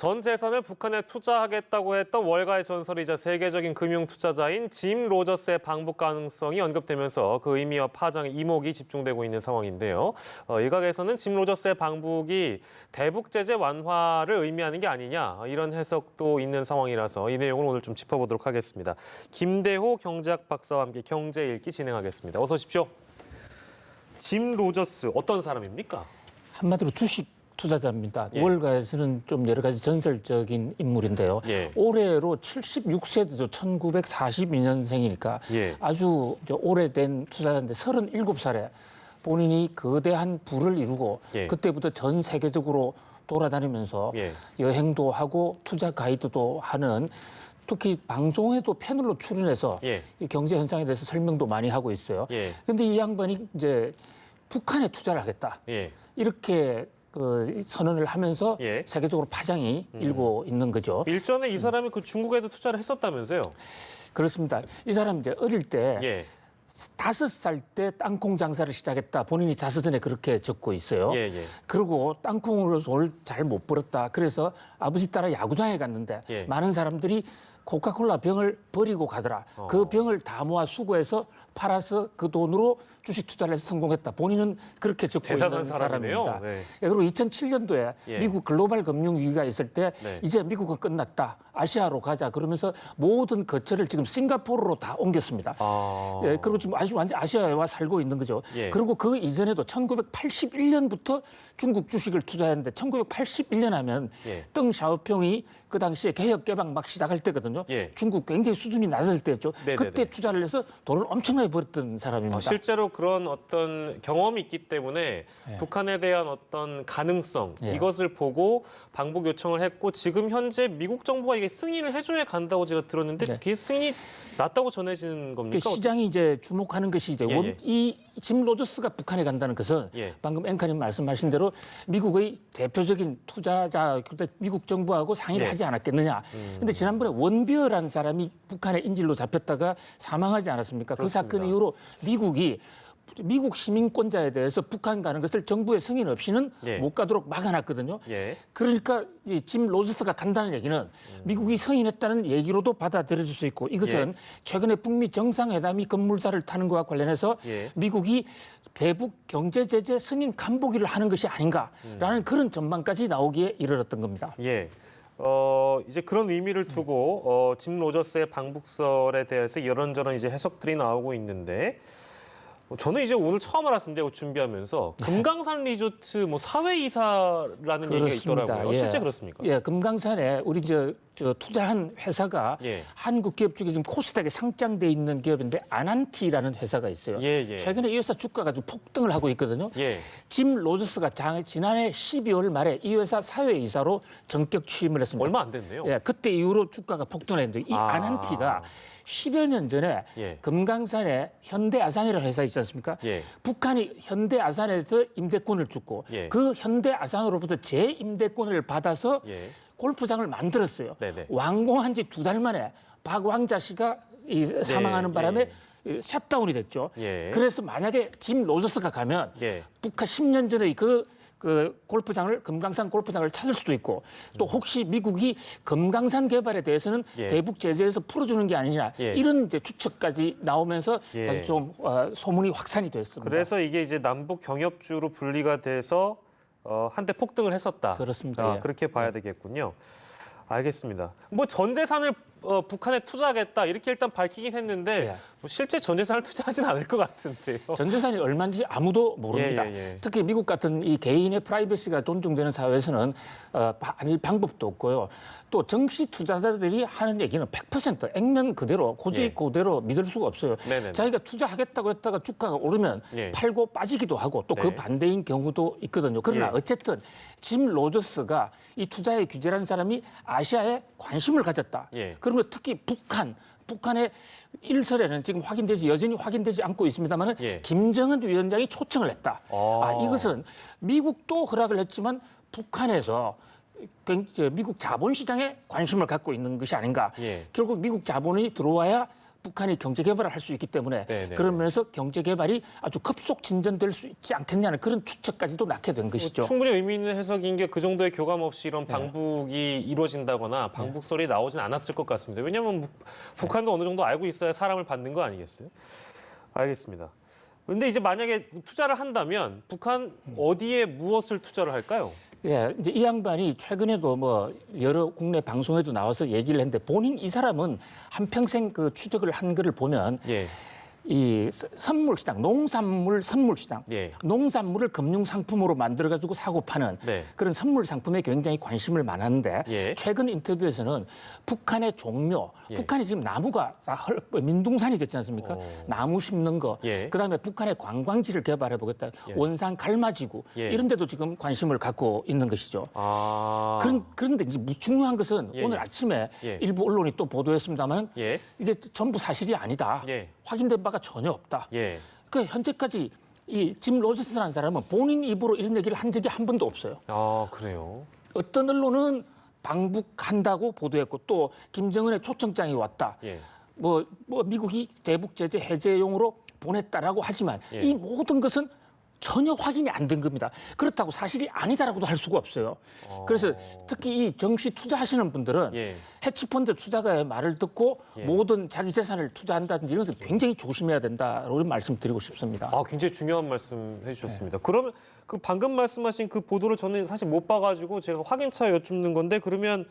전 재산을 북한에 투자하겠다고 했던 월가의 전설이자 세계적인 금융 투자자인 짐 로저스의 방북 가능성이 언급되면서 그 의미와 파장에 이목이 집중되고 있는 상황인데요. 일각에서는 짐 로저스의 방북이 대북 제재 완화를 의미하는 게 아니냐 이런 해석도 있는 상황이라서 이 내용을 오늘 좀 짚어보도록 하겠습니다. 김대호 경제학 박사와 함께 경제 읽기 진행하겠습니다. 어서 오십시오. 짐 로저스 어떤 사람입니까? 한마디로 주식 투자자입니다. 예. 월가에서는 좀 여러 가지 전설적인 인물인데요. 예. 올해로 76세도 1942년생이니까 예. 아주 오래된 투자자인데 37살에 본인이 거대한 부를 이루고 예. 그때부터 전 세계적으로 돌아다니면서 예. 여행도 하고 투자 가이드도 하는 특히 방송에도 패널로 출연해서 예. 이 경제 현상에 대해서 설명도 많이 하고 있어요. 그런데 예. 이 양반이 이제 북한에 투자를 하겠다. 예. 이렇게 선언을 하면서 예. 세계적으로 파장이 일고 있는 거죠. 일전에 이 사람이 그 중국에도 투자를 했었다면서요? 그렇습니다. 이 사람 이제 어릴 때 예. 5살 때 땅콩 장사를 시작했다. 본인이 자서전에 그렇게 적고 있어요. 예, 예. 그리고 땅콩으로 돈을 잘 못 벌었다. 그래서 아버지 따라 야구장에 갔는데 예. 많은 사람들이 코카콜라 병을 버리고 가더라. 그 병을 다 모아 수거해서 팔아서 그 돈으로 주식 투자를 해서 성공했다. 본인은 그렇게 적고 대단한 있는 사람이네요. 사람입니다. 네. 그리고 2007년도에 예. 미국 글로벌 금융 위기가 있을 때 네. 이제 미국은 끝났다. 아시아로 가자. 그러면서 모든 거처를 지금 싱가포르로 다 옮겼습니다. 예, 그리고 지금 아주 완전 아시아에 와 살고 있는 거죠. 예. 그리고 그 이전에도 1981년부터 중국 주식을 투자했는데 1981년 하면 예. 덩 샤오핑이 그 당시에 개혁 개방 막 시작할 때거든요. 예. 중국 굉장히 수준이 낮을 때였죠. 네네네. 그때 투자를 해서 돈을 엄청나게 벌었던 사람입니다. 실제로 그런 어떤 경험이 있기 때문에 북한에 대한 어떤 가능성 예. 이것을 보고 방북 요청을 했고 지금 현재 미국 정부가 이게 승인을 해줘야 간다고 제가 들었는데 네. 그게 승인이 났다고 전해지는 겁니까? 시장이 이제 주목하는 것이 이제 예, 예. 이 짐 로저스가 북한에 간다는 것은 예. 방금 앵커님 말씀하신 대로 미국의 대표적인 투자자 그때 미국 정부하고 상의를 예. 하지 않았겠느냐. 근데 지난번에 원비어라는 사람이 북한의 인질로 잡혔다가 사망하지 않았습니까? 그렇습니다. 그 사건 이후로 미국이 미국 시민권자에 대해서 북한 가는 것을 정부의 승인 없이는 예. 못 가도록 막아놨거든요. 예. 그러니까 이 짐 로저스가 간다는 얘기는 미국이 승인했다는 얘기로도 받아들여질 수 있고 이것은 최근에 북미 정상회담이 급물살을 타는 것과 관련해서 예. 미국이 대북 경제 제재 승인 간보기를 하는 것이 아닌가라는 그런 전망까지 나오기에 이르렀던 겁니다. 예. 이제 그런 의미를 두고 짐 로저스의 방북설에 대해서 이런저런 이제 해석들이 나오고 있는데 저는 이제 오늘 처음 알았습니다. 이거 준비하면서 금강산 리조트 뭐 사회이사라는 얘기가 있더라고요. 예. 실제 그렇습니까? 예, 금강산에 우리 저 투자한 회사가 예. 한국 기업 중에 지금 코스닥에 상장돼 있는 기업인데 아난티라는 회사가 있어요. 예, 예. 최근에 이 회사 주가가 좀 폭등을 하고 있거든요. 예. 짐 로저스가 지난해 12월 말에 이 회사 사회이사로 전격 취임을 했습니다. 얼마 안 됐네요. 예, 그때 이후로 주가가 폭등했는데 이 아난티가 10여 년 전에 예. 금강산에 현대아산이라는 회사 있지 않습니까? 예. 북한이 현대아산에서 임대권을 주고 예. 그 현대아산으로부터 재임대권을 받아서 예. 골프장을 만들었어요. 네네. 완공한 지 2달 만에 박 왕자 씨가 사망하는 바람에 셧다운이 됐죠. 예. 그래서 만약에 짐 로저스가 가면 예. 북한 10년 전에 그 골프장을 금강산 골프장을 찾을 수도 있고 또 혹시 미국이 금강산 개발에 대해서는 예. 대북 제재에서 풀어주는 게 아니냐 예. 이런 이제 추측까지 나오면서 예. 사실 좀 소문이 확산이 됐습니다. 그래서 이게 이제 남북 경협주로 분리가 돼서 한때 폭등을 했었다. 그렇습니다. 예. 그렇게 봐야 되겠군요. 알겠습니다. 뭐 전 재산을 북한에 투자하겠다 이렇게 일단 밝히긴 했는데 예. 뭐 실제 전 재산을 투자하진 않을 것 같은데요. 전 재산이 얼마인지 아무도 모릅니다. 예. 특히 미국 같은 이 개인의 프라이버시가 존중되는 사회에서는 아닐 방법도 없고요. 또 정시 투자자들이 하는 얘기는 100% 액면 그대로 고지 예. 그대로 믿을 수가 없어요. 네네네. 자기가 투자하겠다고 했다가 주가가 오르면 예. 팔고 빠지기도 하고 또 그 네. 반대인 경우도 있거든요. 그러나 예. 어쨌든 짐 로저스가 이 투자에 규제라는 사람이 아시아에 관심을 가졌다. 예. 그러면 특히 북한의 일설에는 지금 여전히 확인되지 않고 있습니다만 예. 김정은 위원장이 초청을 했다. 이것은 미국도 허락을 했지만 북한에서 미국 자본시장에 관심을 갖고 있는 것이 아닌가. 예. 결국 미국 자본이 들어와야 북한이 경제 개발을 할 수 있기 때문에 네네. 그러면서 경제 개발이 아주 급속 진전될 수 있지 않겠냐는 그런 추측까지도 낳게 된 것이죠. 충분히 의미 있는 해석인 게 그 정도의 교감 없이 이런 방북이 이루어진다거나 방북설이 나오진 않았을 것 같습니다. 왜냐하면 북한도 어느 정도 알고 있어야 사람을 받는 거 아니겠어요? 알겠습니다. 근데 이제 만약에 투자를 한다면 북한 어디에 무엇을 투자를 할까요? 예, 이제 이 양반이 최근에도 뭐 여러 국내 방송에도 나와서 얘기를 했는데 본인 이 사람은 한평생 그 추적을 한 거를 보면 예. 이 선물 시장, 농산물 선물 시장, 예. 농산물을 금융 상품으로 만들어 가지고 사고 파는 네. 그런 선물 상품에 굉장히 관심을 많았는데 예. 최근 인터뷰에서는 북한의 종묘, 예. 북한이 지금 나무가 민둥산이 됐지 않습니까? 나무 심는 거, 예. 그다음에 북한의 관광지를 개발해 보겠다, 예. 원산 갈마지구 예. 이런 데도 지금 관심을 갖고 있는 것이죠. 아. 그런데 이제 중요한 것은 예, 오늘 예. 아침에 예. 일부 언론이 또 보도했습니다만 예. 이게 전부 사실이 아니다. 예. 확인된 바가 전혀 없다. 예. 그 현재까지 이 짐 로저스라는 사람은 본인 입으로 이런 얘기를 한 적이 한 번도 없어요. 아, 그래요. 어떤 언론은 방북한다고 보도했고 또 김정은의 초청장이 왔다. 예. 뭐 미국이 대북 제재 해제용으로 보냈다라고 하지만 예. 이 모든 것은 전혀 확인이 안 된 겁니다. 그렇다고 사실이 아니다라고도 할 수가 없어요. 그래서 특히 이 정시 투자하시는 분들은 예. 해치펀드 투자가의 말을 듣고 예. 모든 자기 재산을 투자한다든지 이런 것을 굉장히 조심해야 된다고 말씀드리고 싶습니다. 아, 굉장히 중요한 말씀 해주셨습니다. 그러면 그 방금 말씀하신 그 보도를 저는 사실 못 봐가지고 제가 확인차 여쭙는 건데 그러면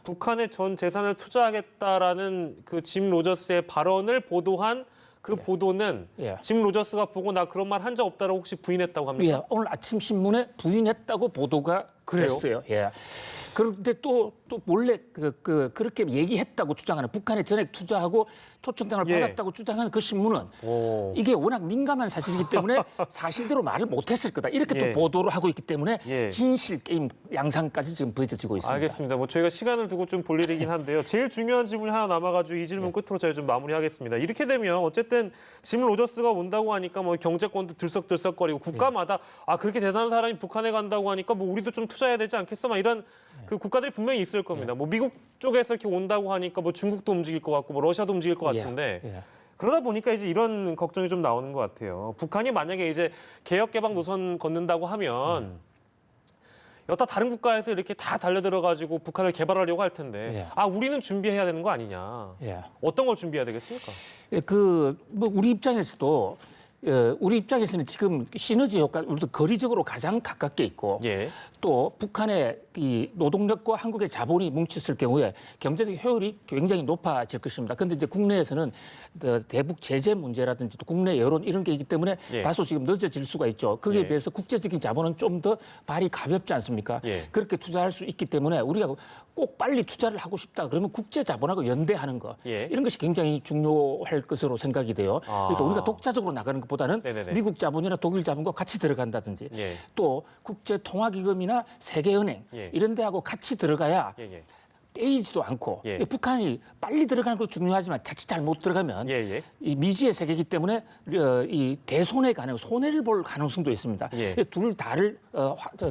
북한의 전 재산을 투자하겠다라는 그 짐 로저스의 발언을 보도한 그 보도는 예. 짐 로저스가 보고 나 그런 말 한 적 없다라고 혹시 부인했다고 합니까? 예, 오늘 아침 신문에 부인했다고 보도가 그래요? 됐어요. 예. 그런데 또 몰래 그렇게 얘기했다고 주장하는 북한에 전액 투자하고 초청장을 예. 받았다고 주장하는 그 신문은 오. 이게 워낙 민감한 사실이기 때문에 사실대로 말을 못했을 거다. 이렇게 예. 또 보도를 하고 있기 때문에 예. 진실 게임 양상까지 지금 벌어지고 있습니다. 알겠습니다. 뭐 저희가 시간을 두고 좀 볼 일이긴 한데요. 제일 중요한 질문이 하나 남아가지고 이 질문 끝으로 저희 좀 마무리하겠습니다. 이렇게 되면 어쨌든 짐 로저스가 온다고 하니까 뭐 경제권도 들썩들썩거리고 국가마다 아 그렇게 대단한 사람이 북한에 간다고 하니까 뭐 우리도 좀 투자해야 되지 않겠어? 막 이런 그 국가들이 분명히 있을 겁니다. 뭐 미국 쪽에서 이렇게 온다고 하니까 뭐 중국도 움직일 것 같고 뭐 러시아도 움직일 것 같은데. 예. 그러다 보니까 이제 이런 걱정이 좀 나오는 것 같아요. 북한이 만약에 이제 개혁 개방 노선 걷는다고 하면 여타 다른 국가에서 이렇게 다 달려들어가지고 북한을 개발하려고 할 텐데 예. 아 우리는 준비해야 되는 거 아니냐? 예. 어떤 걸 준비해야 되겠습니까? 뭐 우리 입장에서도 우리 입장에서는 지금 시너지 효과, 우리도 거리적으로 가장 가깝게 있고 예. 또 북한의 이 노동력과 한국의 자본이 뭉쳤을 경우에 경제적 효율이 굉장히 높아질 것입니다. 그런데 이제 국내에서는 대북 제재 문제라든지 또 국내 여론 이런 게 있기 때문에 예. 다소 지금 늦어질 수가 있죠. 거기에 예. 비해서 국제적인 자본은 좀 더 발이 가볍지 않습니까? 예. 그렇게 투자할 수 있기 때문에 우리가 꼭 빨리 투자를 하고 싶다 그러면 국제 자본하고 연대하는 거 예. 이런 것이 굉장히 중요할 것으로 생각이 돼요. 그러니까 우리가 독자적으로 나가는 것보다는 네네네. 미국 자본이나 독일 자본과 같이 들어간다든지 예. 또 국제통화기금이나 세계은행 예. 이런 데하고 같이 들어가야 예. 떼이지도 않고 예. 북한이 빨리 들어가는 것도 중요하지만 자칫 잘못 들어가면 예. 이 미지의 세계이기 때문에 이 대손해 가능 손해를 볼 가능성도 있습니다. 예. 둘 다를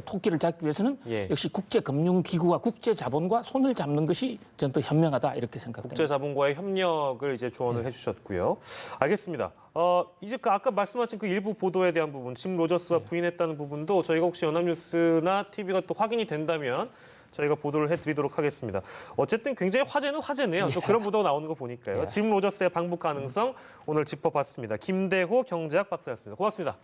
토끼를 잡기 위해서는 예. 역시 국제금융기구와 국제자본과 손을 잡는 것이 저는 더 현명하다 이렇게 생각합니다. 국제자본과의 협력을 이제 조언을 해주셨고요. 알겠습니다. 이제 그 아까 말씀하신 그 일부 보도에 대한 부분, 짐 로저스가 부인했다는 부분도 저희가 혹시 연합뉴스나 TV가 또 확인이 된다면 저희가 보도를 해드리도록 하겠습니다. 어쨌든 굉장히 화제는 화제네요. 또 그런 보도가 나오는 거 보니까요. 짐 로저스의 방북 가능성 오늘 짚어봤습니다. 김대호 경제학 박사였습니다. 고맙습니다.